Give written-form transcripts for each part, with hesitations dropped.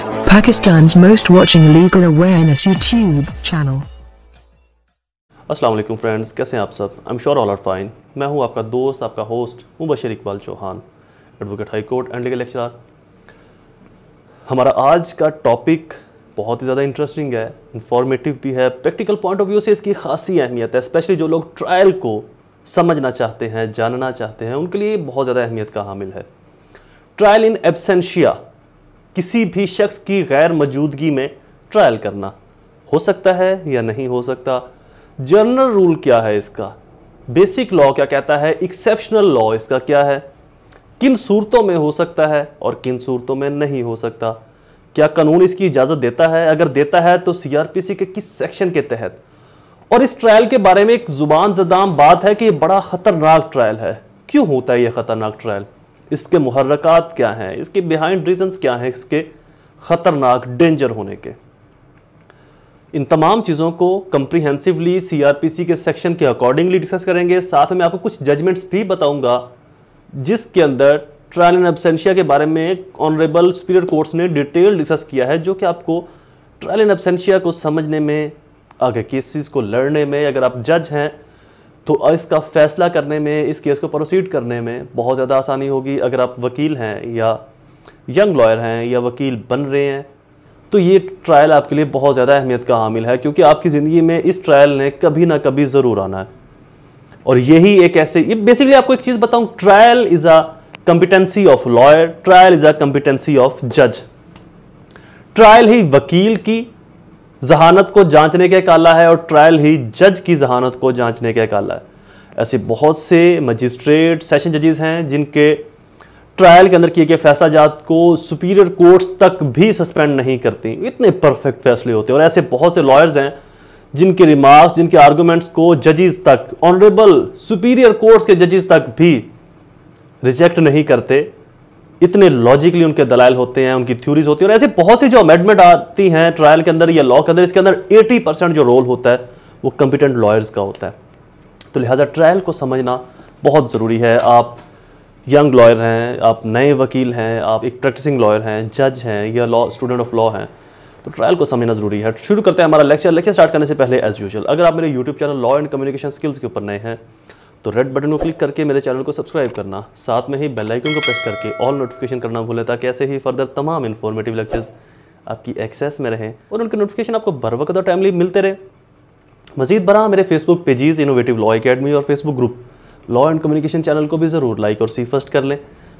Pakistan's most watching legal awareness YouTube channel. अस्सलाम वालेकुम friends, कैसे हैं आप सब? I am sure all are fine. मैं हूं आपका दोस्त, आपका host Mubashar Iqbal Chauhan, advocate high court and legal lecturer. हमारा आज का टॉपिक बहुत ही ज़्यादा इंटरेस्टिंग है, इंफॉर्मेटिव भी है। प्रैक्टिकल पॉइंट ऑफ व्यू से इसकी खासी अहमियत है, स्पेशली जो लोग ट्रायल को समझना चाहते हैं, जानना चाहते हैं, उनके लिए बहुत ज़्यादा अहमियत का हामिल है। ट्रायल इन एब्सेंशिया, किसी भी शख्स की गैर मौजूदगी में ट्रायल करना हो सकता है या नहीं हो सकता। जनरल रूल क्या है इसका, बेसिक लॉ क्या कहता है, एक्सेप्शनल लॉ इसका क्या है, किन सूरतों में हो सकता है और किन सूरतों में नहीं हो सकता, क्या कानून इसकी इजाज़त देता है, अगर देता है तो सीआरपीसी के किस सेक्शन के तहत। और इस ट्रायल के बारे में एक जुबान ज़दाम बात है कि ये बड़ा ख़तरनाक ट्रायल है। क्यों होता है ये ख़तरनाक ट्रायल, इसके मुहर्रकात क्या हैं, इसके बिहाइंड रीजंस क्या हैं, इसके ख़तरनाक डेंजर होने के। इन तमाम चीज़ों को कंप्रीहेंसिवली सीआरपीसी के सेक्शन के अकॉर्डिंगली डिस्कस करेंगे। साथ में आपको कुछ जजमेंट्स भी बताऊंगा जिसके अंदर ट्रायल इन एब्सेंशिया के बारे में ऑनरेबल सुपीरियर कोर्ट्स ने डिटेल डिस्कस किया है, जो कि आपको ट्रायल इन एब्सेंशिया को समझने में, आगे केसेस को लड़ने में, अगर आप जज हैं तो इसका फैसला करने में, इस केस को प्रोसीड करने में बहुत ज़्यादा आसानी होगी। अगर आप वकील हैं या यंग लॉयर हैं या वकील बन रहे हैं तो ये ट्रायल आपके लिए बहुत ज़्यादा अहमियत का हामिल है, क्योंकि आपकी ज़िंदगी में इस ट्रायल ने कभी ना कभी ज़रूर आना है। और यही एक ऐसे, ये बेसिकली आपको एक चीज़ बताऊं, trial is a competency of lawyer, trial is a competency of जज। ट्रायल ही वकील की जहानत को जांचने के काला है और ट्रायल ही जज की जहानत को जांचने के काला है। ऐसे बहुत से मजिस्ट्रेट, सेशन जजेस हैं जिनके ट्रायल के अंदर किए गए फैसला जात को सुपीरियर कोर्ट्स तक भी सस्पेंड नहीं करती, इतने परफेक्ट फैसले होते हैं। और ऐसे बहुत से लॉयर्स हैं जिनके रिमार्क्स, जिनके आर्गूमेंट्स को जजेस तक, ऑनरेबल सुपीरियर कोर्ट्स के जजेस तक भी रिजेक्ट नहीं करते। इतने लॉजिकली उनके दलाइल होते हैं, उनकी थ्योरीज होती है। और ऐसे बहुत सी जो अमेंडमेंट आती हैं ट्रायल के अंदर या लॉ के अंदर, इसके अंदर 80% जो रोल होता है वो कॉम्पिटेंट लॉयर्स का होता है। तो लिहाजा ट्रायल को समझना बहुत ज़रूरी है। आप यंग लॉयर हैं, आप नए वकील हैं, आप एक प्रैक्टिसिंग लॉयर हैं, जज हैं या लॉ स्टूडेंट ऑफ लॉ हैं, तो ट्रायल को समझना ज़रूरी है। शुरू करते हैं हमारा लेक्चर स्टार्ट करने से पहले एज यूजुअल, अगर आप मेरे YouTube channel law and communication skills के ऊपर नए हैं तो रेड बटन को क्लिक करके मेरे चैनल को सब्सक्राइब करना, साथ में ही बेल आइकन को प्रेस करके ऑल नोटिफिकेशन करना भूलें, ताकि ऐसे ही फर्दर तमाम इन्फॉर्मेटिव लेक्चर्स आपकी एक्सेस में रहें और उनके नोटिफिकेशन आपको बर वक्त और टाइमली मिलते रहे। मजीद बरा मेरे Facebook pages innovative law academy और Facebook group law and communication channel को भी ज़रूर लाइक और सी फर्स्ट कर लें,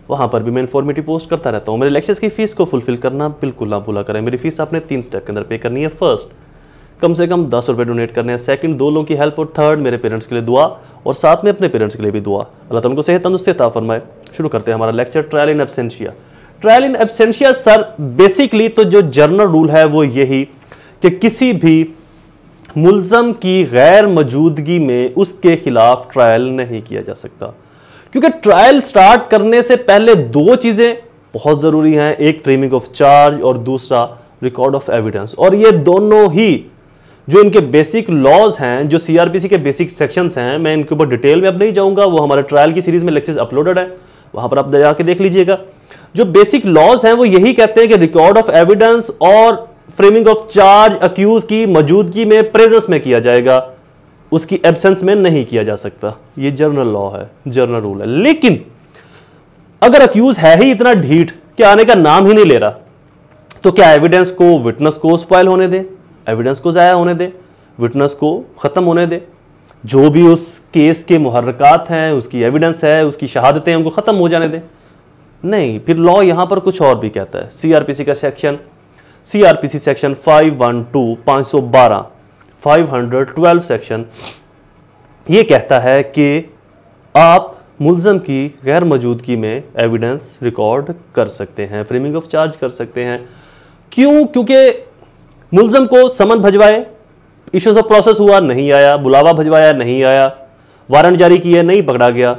वहाँ पर भी मैं इन्फॉर्मेटिव पोस्ट करता रहता हूँ। मेरे लेक्चर्स की फ़ीस को फुलफिल करना बिल्कुल ना भूला करें। मेरी फीस आपने 3 स्टेप के अंदर पे करनी है। फर्स्ट, कम से कम 10 रुपये डोनेट करने हैं। सेकंड, 2 लोगों की हेल्प। और थर्ड, मेरे पेरेंट्स के लिए दुआ और साथ में अपने पेरेंट्स के लिए भी दुआ। अल्लाह ताला उनको सेहत तंदुरुस्ती अता फरमाए। शुरू करते हैं हमारा lecture, trial in absentia. Trial in absentia sir, basically तो जो जनरल रूल है वो यही कि किसी भी मुल्ज़म की गैर मौजूदगी में उसके खिलाफ ट्रायल नहीं किया जा सकता, क्योंकि ट्रायल स्टार्ट करने से पहले 2 चीज़ें बहुत ज़रूरी हैं, एक फ्रेमिंग ऑफ चार्ज और दूसरा रिकॉर्ड ऑफ एविडेंस। और ये दोनों ही जो इनके बेसिक लॉज हैं, जो सीआरपीसी के बेसिक सेक्शंस हैं, मैं इनके ऊपर डिटेल में अब नहीं जाऊंगा, वो हमारे ट्रायल की सीरीज में लेक्चर्स अपलोडेड है, वहां पर आप जाके देख लीजिएगा। जो बेसिक लॉज हैं वो यही कहते हैं कि रिकॉर्ड ऑफ एविडेंस और फ्रेमिंग ऑफ चार्ज अक्यूज की मौजूदगी में, प्रेजेंस में किया जाएगा, उसकी एब्सेंस में नहीं किया जा सकता। ये जनरल लॉ है, जनरल रूल है। लेकिन अगर अक्यूज है ही इतना ढीठ कि आने का नाम ही नहीं ले रहा, तो क्या एविडेंस को, विटनेस को स्पॉइल होने दे, एविडेंस को ज़ाया होने दे, विटनेस को ख़त्म होने दे, जो भी उस केस के मुहर्रकात हैं, उसकी एविडेंस है, उसकी शहादतें हैं, उनको ख़त्म हो जाने दे? नहीं, फिर लॉ यहां पर कुछ और भी कहता है। सीआरपीसी का सेक्शन, सीआरपीसी सेक्शन 512, 512, 512 सेक्शन ये कहता है कि आप मुल्ज़म की गैर मौजूदगी में एविडेंस रिकॉर्ड कर सकते हैं, फ्रेमिंग ऑफ चार्ज कर सकते हैं। क्यों? क्योंकि मुल्ज़म को समन भजवाए, इश्यूज ऑफ प्रोसेस हुआ, नहीं आया, बुलावा भजवाया, नहीं आया, वारंट जारी किया, नहीं पकड़ा गया,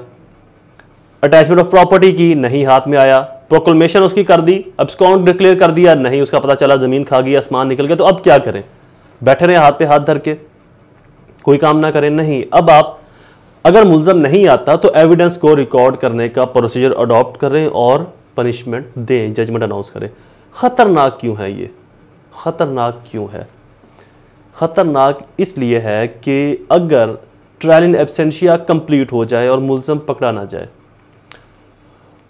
अटैचमेंट ऑफ प्रॉपर्टी की, नहीं हाथ में आया, प्रोक्लेमेशन उसकी कर दी, अब्सकॉन्ड डिक्लेयर कर दिया, नहीं, उसका पता चला ज़मीन खा गई, आसमान निकल गया, तो अब क्या करें? बैठे रहे हाथ पे हाथ धर के, कोई काम ना करें? नहीं। अब आप अगर मुल्ज़म नहीं आता तो एविडेंस को रिकॉर्ड करने का प्रोसीजर अडॉप्ट करें और पनिशमेंट दें, जजमेंट अनाउंस करें। खतरनाक क्यों है ये? खतरनाक क्यों है? खतरनाक इसलिए है कि अगर ट्रायल इन एब्सेंशिया कंप्लीट हो जाए और मुल्ज़म पकड़ा ना जाए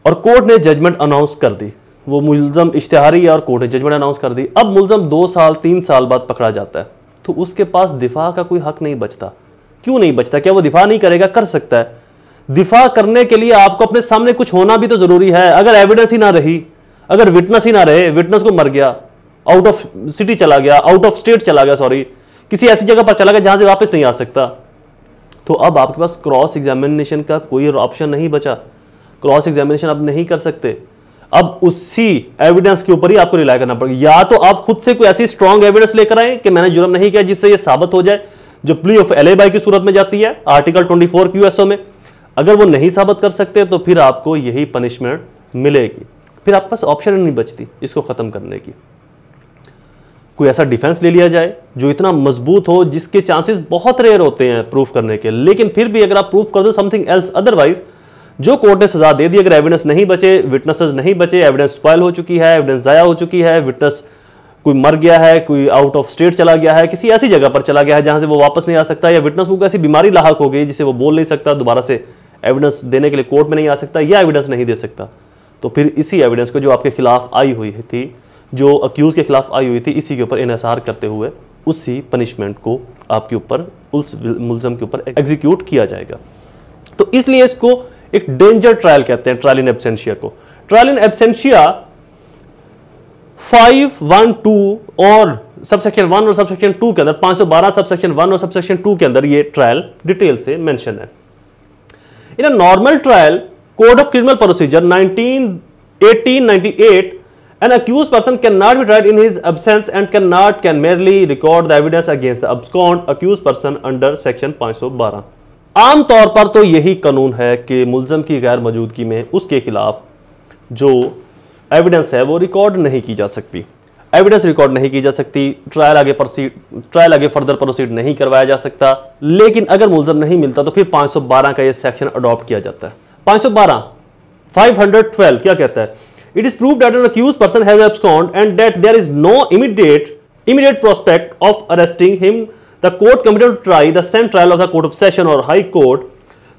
और कोर्ट ने जजमेंट अनाउंस कर दी, वो मुल्ज़म इश्तिहारी है और कोर्ट ने जजमेंट अनाउंस कर दी, अब मुल्ज़म 2 साल 3 साल बाद पकड़ा जाता है, तो उसके पास दिफा का कोई हक नहीं बचता। क्यों नहीं बचता? क्या वो दिफा नहीं करेगा? कर सकता है। दिफा करने के लिए आपको अपने सामने कुछ होना भी तो जरूरी है। अगर एविडेंस ही ना रही, अगर विटनेस ही ना रहे, विटनेस को मर गया, आउट ऑफ सिटी चला गया, आउट ऑफ स्टेट चला गया, सॉरी, किसी ऐसी जगह पर चला गया जहां से वापस नहीं आ सकता, तो अब आपके पास क्रॉस एग्जामिनेशन का कोई ऑप्शन नहीं बचा। क्रॉस एग्जामिनेशन आप नहीं कर सकते। अब उसी एविडेंस के ऊपर ही आपको रिलाय करना पड़ेगा। या तो आप खुद से कोई ऐसी स्ट्रॉन्ग एविडेंस लेकर आए कि मैंने जुर्म नहीं किया, जिससे यह साबित हो जाए, जो प्ली ऑफ एलिबाई की सूरत में जाती है आर्टिकल 24 QSO में। अगर वो नहीं साबित कर सकते तो फिर आपको यही पनिशमेंट मिलेगी। फिर आपके पास ऑप्शन नहीं बचती इसको खत्म करने की। कोई ऐसा डिफेंस ले लिया जाए जो इतना मजबूत हो, जिसके चांसेस बहुत रेयर होते हैं प्रूफ करने के, लेकिन फिर भी अगर आप प्रूफ कर दो समथिंग एल्स, अदरवाइज जो कोर्ट ने सजा दे दी, अगर एविडेंस नहीं बचे, विटनेसेस नहीं बचे, एविडेंस स्पॉइल हो चुकी है, एविडेंस जाया हो चुकी है, विटनेस कोई मर गया है, कोई आउट ऑफ स्टेट चला गया है, किसी ऐसी जगह पर चला गया है जहां से वो वापस नहीं आ सकता, या विटनेस को ऐसी बीमारी लाहक हो गई जिसे वो बोल नहीं सकता, दोबारा से एविडेंस देने के लिए कोर्ट में नहीं आ सकता, या एविडेंस नहीं दे सकता, तो फिर इसी एविडेंस को जो आपके खिलाफ आई हुई थी, जो अक्यूज के खिलाफ आई हुई थी, इसी के ऊपर इन्हिसार करते हुए उसी पनिशमेंट को आपके ऊपर, उस मुल्ज़म के ऊपर एग्जीक्यूट किया जाएगा। तो इसलिए इसको एक डेंजर ट्रायल कहते हैं, ट्रायल इन एब्सेंशिया को। ट्रायल इन एब्सेंशिया 512 और सबसेक्शन 1 और सबसेक्शन 2 के अंदर, 512 सबसेक्शन 1 और सबसेक्शन 2 के अंदर ये ट्रायल डिटेल से मेंशन है। In a normal trial, code of criminal procedure 1898, an accused person cannot be tried in his absence and can merely record the evidence against the abscond accused person under section 512। आम तौर पर तो यही कानून है कि मुल्ज़म की गैर मौजूदगी में उसके खिलाफ जो एविडेंस है वो रिकॉर्ड नहीं की जा सकती, एविडेंस रिकॉर्ड नहीं की जा सकती, ट्रायल आगे फर्दर प्रोसीड नहीं करवाया जा सकता। लेकिन अगर मुल्ज़म नहीं मिलता तो फिर 512 का ये सेक्शन अडॉप्ट किया जाता है। 512 क्या कहता है? It is proved that an accused person has absconded and that there is no immediate prospect of arresting him. The court committed to try the same trial of the Court of Session or High Court.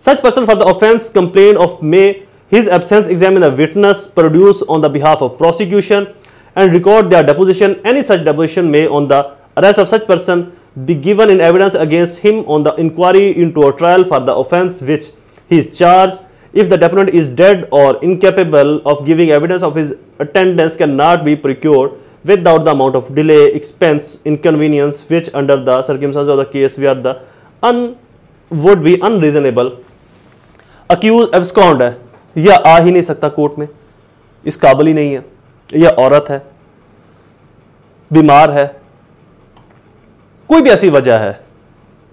Such person for the offence complained of may his absence examine the witness, produce on the behalf of prosecution and record their deposition. Any such deposition may, on the arrest of such person, be given in evidence against him on the inquiry into a trial for the offence which he is charged. If the deponent is dead or incapable of giving evidence of his attendance cannot be procured without the amount of delay, expense, inconvenience which under the circumstances of the case where the would be unreasonable। accused abscond है, या आ ही नहीं सकता court में, इस काबिल ही नहीं है, या औरत है, बीमार है, कोई भी ऐसी वजह है,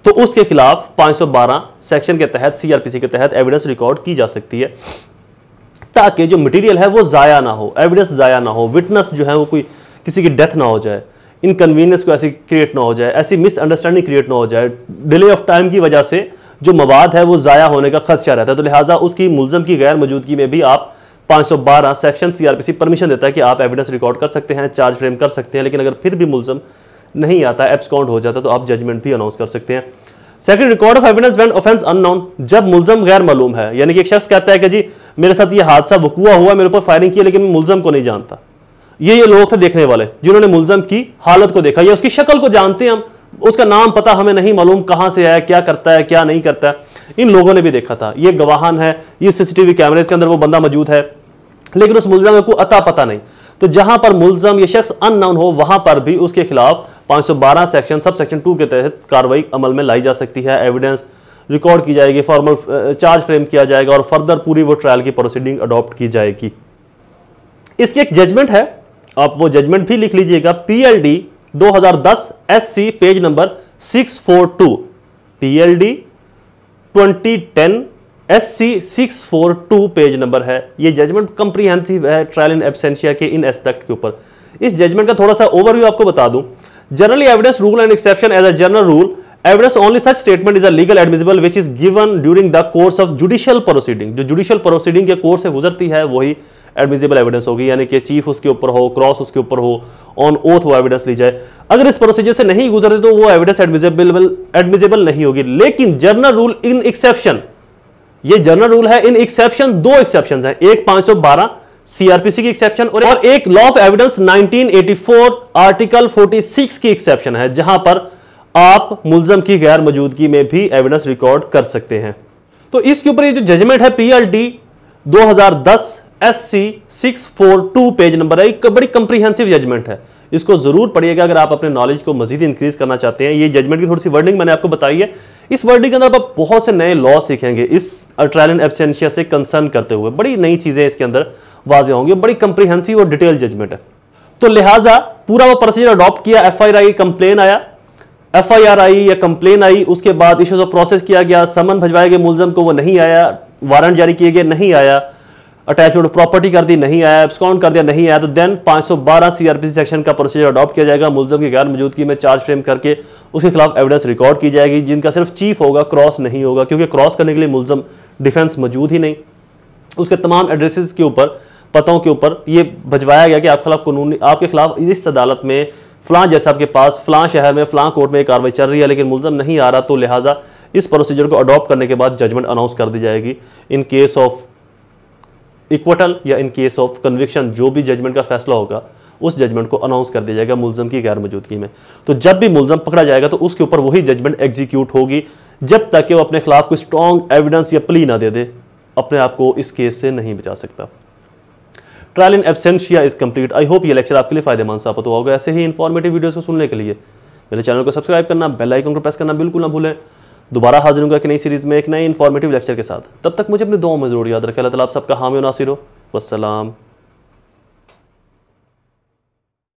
तो उसके खिलाफ 512 सेक्शन के तहत, CRPC के तहत एविडेंस रिकॉर्ड की जा सकती है, ताकि जो मटेरियल है वो जाया ना हो, एविडेंस जाया ना हो, विटनेस जो है वो कोई किसी की डेथ ना हो जाए, इनकन्वीनियंस को ऐसी क्रिएट ना हो जाए, ऐसी मिसअंडरस्टैंडिंग क्रिएट ना हो जाए, डिले ऑफ टाइम की वजह से जो मवाद है वो जाया होने का खदशा रहता है। तो लिहाजा उसकी मुल्ज़म की गैर मौजूदगी में भी आप 512 सेक्शन CRPC परमिशन देता है कि आप एविडेंस रिकॉर्ड कर सकते हैं, चार्ज फ्रेम कर सकते हैं, लेकिन अगर फिर भी मुल्ज़म नहीं आता, एब्सकॉन्ड हो जाता, तो आप जजमेंट भी अनाउंस कर सकते हैं। Second, record of evidence when offence unknown, जब मुल्ज़म गैर मालूम है, यानी कि एक शख्स कहता है कि जी मेरे साथ ये हादसा वक़ुआ हुआ, मेरे ऊपर फायरिंग की, लेकिन मैं मुल्ज़म को नहीं जानता। ये लोग थे देखने वाले जिन्होंने मुल्ज़म की हालत को देखा, या उसकी शक्ल को जानते हैं हम, उसका नाम पता हमें नहीं मालूम, कहां से आया, क्या करता है, क्या नहीं करता है, इन लोगों ने भी देखा था, ये गवाहान है, ये CCTV कैमरेज के अंदर वो बंदा मौजूद है, लेकिन उस मुल्ज़म को अता पता नहीं। तो जहां पर मुल्ज़म ये शख्स अननोन हो, वहां पर भी उसके खिलाफ 512 सेक्शन सब सेक्शन 2 के तहत कार्रवाई अमल में लाई जा सकती है, एविडेंस रिकॉर्ड की जाएगी, फॉर्मल चार्ज फ्रेम किया जाएगा और फर्दर पूरी वो ट्रायल की प्रोसीडिंग अडॉप्ट की जाएगी। इसकी एक जजमेंट है, आप वो जजमेंट भी लिख लीजिएगा, PLD 2010 SC page number 642, PLD 2010 SC 642 page number है। ये जजमेंट कंप्रीहेंसिव है ट्रायल इन एब्सेंशिया के इन एस्पेक्ट के ऊपर। इस जजमेंट का थोड़ा सा ओवरव्यू आपको बता दूं। Generally evidence rule and exception, as a general rule evidence only such statement is a legal admissible which is given during the course of judicial proceeding. जो जुडिशियल प्रोसीडिंग के कोर्स से गुजरती है वही एडमिसिबल एविडेंस होगी, यानी कि chief उसके ऊपर हो, क्रॉस उसके ऊपर हो, ऑन ओथ वो एविडेंस ली जाए। अगर इस प्रोसीजर से नहीं गुजरते तो वो एविडेंस एडमिसिबल नहीं होगी। लेकिन जनरल रूल इन एक्सेप्शन, ये जनरल रूल है इन एक्सेप्शन, दो एक्सेप्शन है, एक 512 सीआरपीसी की एक्सेप्शन और एक लॉ ऑफ एविडेंस 1984 आर्टिकल 46 की एक्सेप्शन है, जहां पर आप मुलजम की गैर मौजूदगी में भी एविडेंस रिकॉर्ड कर सकते हैं। तो इसके ऊपर ये जो जजमेंट है पीएलटी 2010 SC 642 पेज नंबर है, एक बड़ी कंप्रीहेंसिव जजमेंट है, इसको जरूर पढ़िएगा अगर आप अपने नॉलेज को मजीद इंक्रीज करना चाहते हैं। ये जजमेंट की थोड़ी सी वर्डिंग मैंने आपको बताई है, इस वर्डिंग के अंदर आप बहुत से नए लॉ सीखेंगे इस ट्रायल एंड एब्सेंशिया से कंसर्न करते हुए, बड़ी नई चीजें इसके अंदर वाज़ेह होंगी, बड़ी कंप्रीहेंसिव और डिटेल जजमेंट है। तो लिहाजा पूरा वो प्रोसीजर अडॉप्ट किया, एफआईआर आई, कंप्लेन आया, एफआईआर आई या कंप्लेन आई, उसके बाद इश्यूज ऑफ प्रोसेस किया गया, समन भिजवाए गए मुलजम को, वो नहीं आया, वारंट जारी किए गए, नहीं आया, अटैचमेंट ऑफ प्रॉपर्टी कर दी, नहीं आया, एब्सकॉन्ड कर दिया, नहीं आया, तो देन 512 सीआरपीसी सेक्शन का प्रोसीजर अडॉप्ट किया जाएगा। मुलजम की गैर मौजूदगी में चार्ज फ्रेम करके उसके खिलाफ एविडेंस रिकॉर्ड की जाएगी, जिनका सिर्फ चीफ होगा, क्रॉस नहीं होगा, क्योंकि क्रॉस करने के लिए मुलजम डिफेंस मौजूद ही नहीं। उसके तमाम एड्रेसेस के ऊपर, पतों के ऊपर ये भिजवाया गया कि आपके खिलाफ इस अदालत में फलां जैसा आपके पास फलां शहर में फलां कोर्ट में कार्रवाई चल रही है, लेकिन मुलजम नहीं आ रहा, तो लिहाजा इस प्रोसीजर को अडॉप्ट करने के बाद जजमेंट अनाउंस कर दी जाएगी। इन केस ऑफ इक्वटल या इन केस ऑफ कन्विक्शन, जो भी जजमेंट का फैसला होगा उस जजमेंट को अनाउंस कर दिया जाएगा मुलजम की गैर मौजूदगी में। तो जब भी मुलजम पकड़ा जाएगा तो उसके ऊपर वही जजमेंट एग्जीक्यूट होगी, जब तक कि वो अपने खिलाफ कोई स्ट्रॉन्ग एविडेंस या प्ली ना दे दे, अपने आप को इस केस से नहीं बचा सकता। Trial in absentia is complete. I hope ये लेक्चर आपके लिए फायदेमंद साबित होगा। ऐसे ही इंफॉर्मेटिव वीडियोस को सुनने के लिए मेरे चैनल को सब्सक्राइब करना, बेल आइकन को प्रेस करना बिल्कुल ना भूलें। दोबारा हाजिर होगा एक नई सीरीज में एक नए इंफॉर्मेटिव लेक्चर के साथ। तब तक मुझे अपनी दुआओं में जरूर याद रखें। अल्लाह ताला आप सबका हामी और नासिर हो। वस्सलाम।